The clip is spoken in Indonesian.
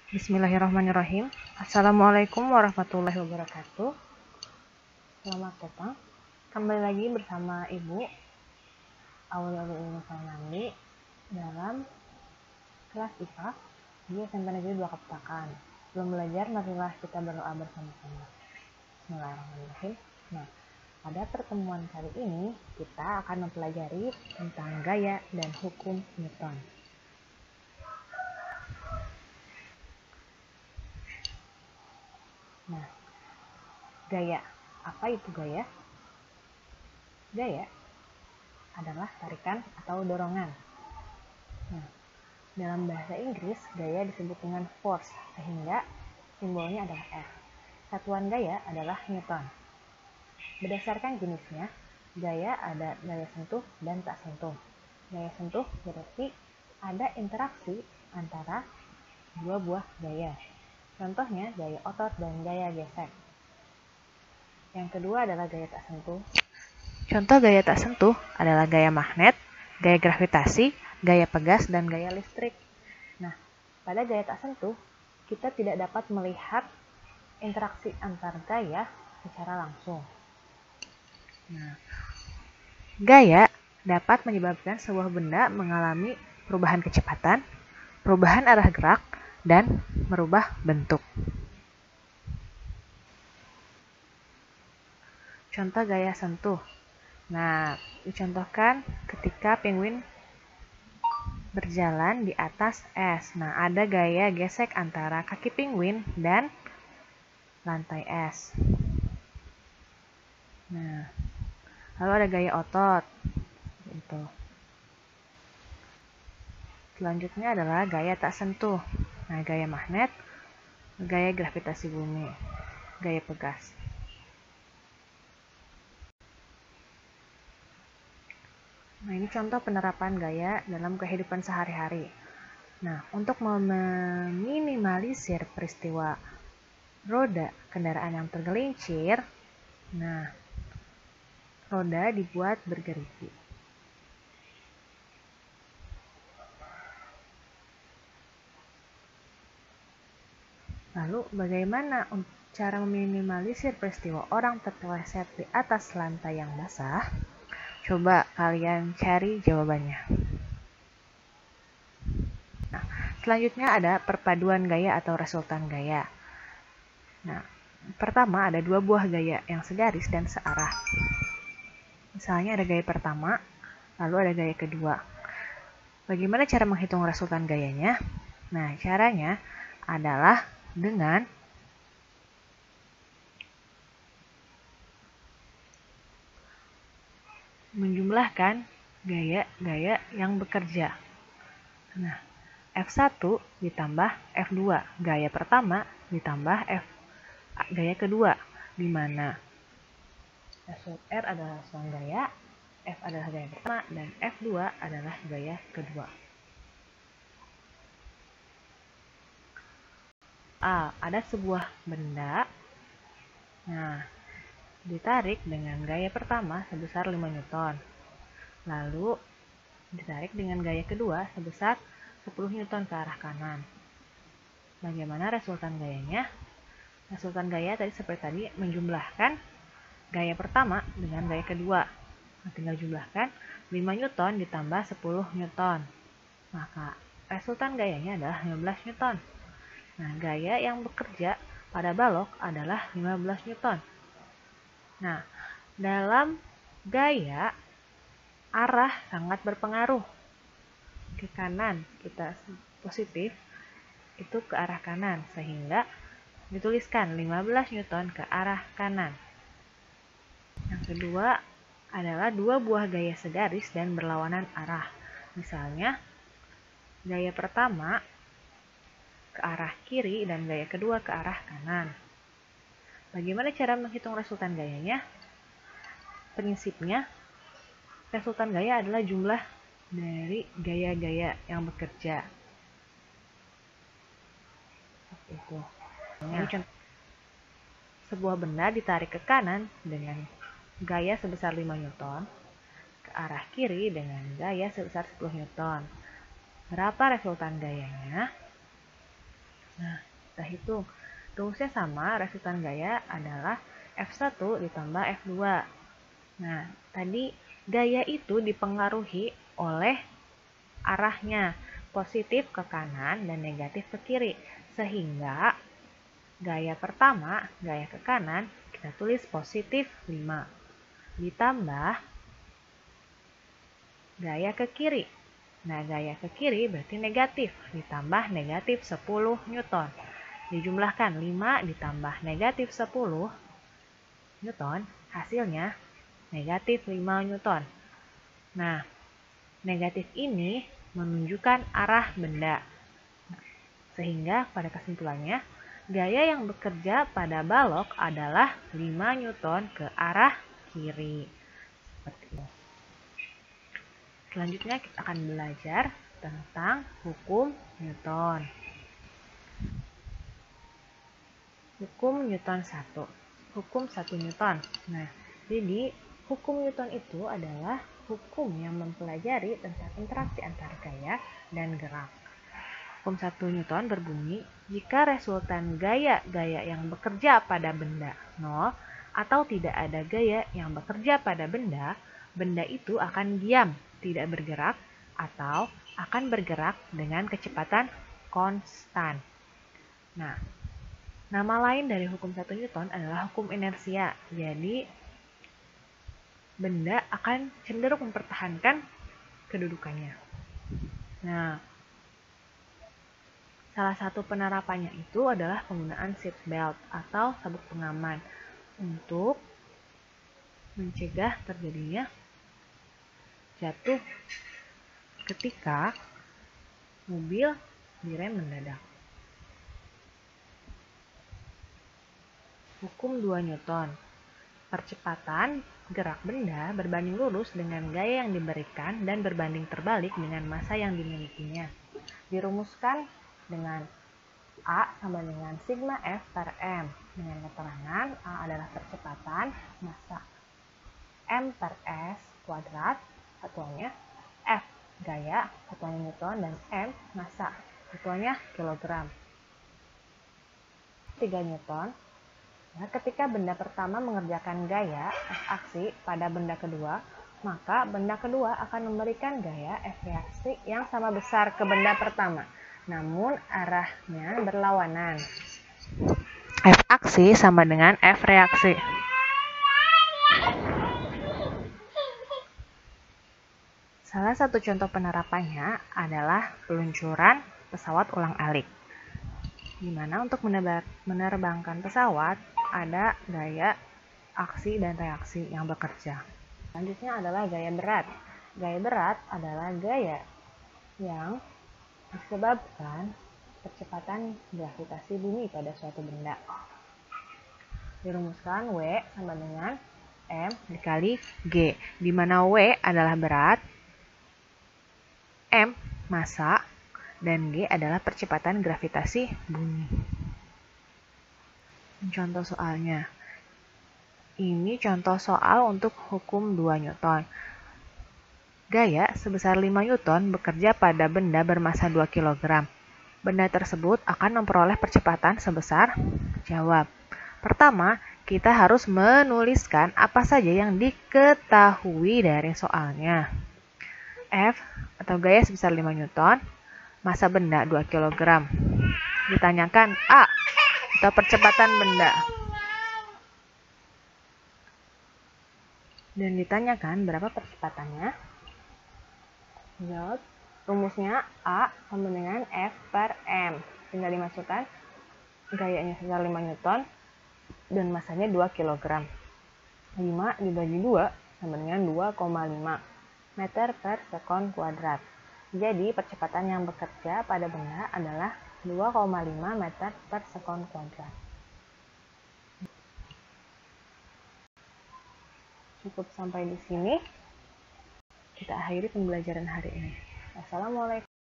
Bismillahirrahmanirrahim. Assalamualaikum warahmatullahi wabarakatuh. Selamat datang kembali lagi bersama Ibu Aulia Sainandi dalam kelas IPA di SMP Negeri 2 Kaptakan. Sebelum belajar, marilah kita berdoa bersama-sama. Bismillahirrahmanirrahim. Nah, pada pertemuan kali ini kita akan mempelajari tentang gaya dan hukum Newton. Nah, gaya. Apa itu gaya? Gaya adalah tarikan atau dorongan. Nah, dalam bahasa Inggris, gaya disebut dengan force, sehingga simbolnya adalah F. Satuan gaya adalah Newton. Berdasarkan jenisnya, gaya ada gaya sentuh dan tak sentuh. Gaya sentuh berarti ada interaksi antara dua buah gaya. Contohnya gaya otot dan gaya gesek. Yang kedua adalah gaya tak sentuh. Contoh gaya tak sentuh adalah gaya magnet, gaya gravitasi, gaya pegas, dan gaya listrik. Nah, pada gaya tak sentuh, kita tidak dapat melihat interaksi antar gaya secara langsung. Nah, gaya dapat menyebabkan sebuah benda mengalami perubahan kecepatan, perubahan arah gerak, dan merubah bentuk. Contoh gaya sentuh. Nah, dicontohkan ketika penguin berjalan di atas es. Nah, ada gaya gesek antara kaki penguin dan lantai es. Nah, lalu ada gaya otot. Gitu. Selanjutnya adalah gaya tak sentuh. Nah, gaya magnet, gaya gravitasi bumi, gaya pegas. Nah, ini contoh penerapan gaya dalam kehidupan sehari-hari. Nah, untuk meminimalisir peristiwa roda kendaraan yang tergelincir, nah, roda dibuat bergerigi. Lalu, bagaimana cara meminimalisir peristiwa orang terpeleset di atas lantai yang basah? Coba kalian cari jawabannya. Nah, selanjutnya ada perpaduan gaya atau resultan gaya. Nah, pertama ada dua buah gaya yang segaris dan searah. Misalnya ada gaya pertama, lalu ada gaya kedua. Bagaimana cara menghitung resultan gayanya? Nah, caranya adalah dengan menjumlahkan gaya-gaya yang bekerja. Nah, F1 ditambah F2, gaya pertama ditambah gaya kedua, di mana R adalah resultan gaya, F adalah gaya pertama, dan F2 adalah gaya kedua. Ada sebuah benda, nah, ditarik dengan gaya pertama sebesar 5 Newton. Lalu, ditarik dengan gaya kedua sebesar 10 Newton ke arah kanan. Bagaimana resultan gayanya? Resultan gaya tadi seperti tadi, menjumlahkan gaya pertama dengan gaya kedua. Nah, tinggal jumlahkan 5 Newton ditambah 10 Newton. Maka resultan gayanya adalah 15 Newton. Nah, gaya yang bekerja pada balok adalah 15 Newton. Nah, dalam gaya, arah sangat berpengaruh. Ke kanan kita positif, itu ke arah kanan, sehingga dituliskan 15 Newton ke arah kanan. Yang kedua adalah dua buah gaya segaris dan berlawanan arah. Misalnya, gaya pertama ke arah kiri dan gaya kedua ke arah kanan. Bagaimana cara menghitung resultan gayanya? Prinsipnya, resultan gaya adalah jumlah dari gaya-gaya yang bekerja. Itu. Sebuah benda ditarik ke kanan dengan gaya sebesar 5 Newton, ke arah kiri dengan gaya sebesar 10 Newton. Berapa resultan gayanya? Nah, kita hitung. Rumusnya sama, resultan gaya adalah F1 ditambah F2. Nah, tadi gaya itu dipengaruhi oleh arahnya, positif ke kanan dan negatif ke kiri. Sehingga gaya pertama, gaya ke kanan, kita tulis positif 5. Ditambah gaya ke kiri. Nah, gaya ke kiri berarti negatif, ditambah negatif 10 Newton. Dijumlahkan 5 ditambah negatif 10 Newton, hasilnya negatif 5 Newton. Nah, negatif ini menunjukkan arah benda. Sehingga pada kesimpulannya, gaya yang bekerja pada balok adalah 5 Newton ke arah kiri. Seperti itu. Selanjutnya kita akan belajar tentang hukum Newton. Hukum Newton 1. Hukum 1 Newton. Nah, jadi hukum Newton itu adalah hukum yang mempelajari tentang interaksi antara gaya dan gerak. Hukum 1 Newton berbunyi, jika resultan gaya-gaya yang bekerja pada benda 0 atau tidak ada gaya yang bekerja pada benda, benda itu akan diam, tidak bergerak, atau akan bergerak dengan kecepatan konstan. Nah, nama lain dari hukum 1 Newton adalah hukum inersia. Jadi, benda akan cenderung mempertahankan kedudukannya. Nah, salah satu penerapannya itu adalah penggunaan seat belt atau sabuk pengaman untuk mencegah terjadinya jatuh ketika mobil direm mendadak. Hukum 2 Newton. Percepatan gerak benda berbanding lurus dengan gaya yang diberikan dan berbanding terbalik dengan massa yang dimilikinya. Dirumuskan dengan A sama dengan sigma F per M. Dengan keterangan A adalah percepatan, massa M per S kuadrat, satuannya F gaya, satuannya Newton, dan M massa, satuannya kilogram. 3 Newton. Nah, ketika benda pertama mengerjakan gaya F aksi pada benda kedua, maka benda kedua akan memberikan gaya F reaksi yang sama besar ke benda pertama, namun arahnya berlawanan. F aksi sama dengan F reaksi. Salah satu contoh penerapannya adalah peluncuran pesawat ulang-alik, di mana untuk menerbangkan pesawat ada gaya aksi dan reaksi yang bekerja. Selanjutnya adalah gaya berat. Gaya berat adalah gaya yang disebabkan percepatan gravitasi bumi pada suatu benda. Dirumuskan W sama dengan M dikali G, di mana W adalah berat, M massa, dan G adalah percepatan gravitasi bumi. Contoh soalnya. Ini contoh soal untuk hukum 2 Newton. Gaya sebesar 5 Newton bekerja pada benda bermassa 2 kg. Benda tersebut akan memperoleh percepatan sebesar, jawab. Pertama, kita harus menuliskan apa saja yang diketahui dari soalnya. F atau gaya sebesar 5 Newton, massa benda 2 kg. Ditanyakan A atau percepatan benda. Dan ditanyakan berapa percepatannya. Jawab, rumusnya A sama dengan F per M. Tinggal dimasukkan gayanya sebesar 5 Newton dan massanya 2 kg. 5 dibagi 2 sama dengan 2,5 meter per sekon kuadrat. Jadi percepatan yang bekerja pada benda adalah 2,5 meter per sekon kuadrat. Cukup sampai di sini. Kita akhiri pembelajaran hari ini. Wassalamualaikum.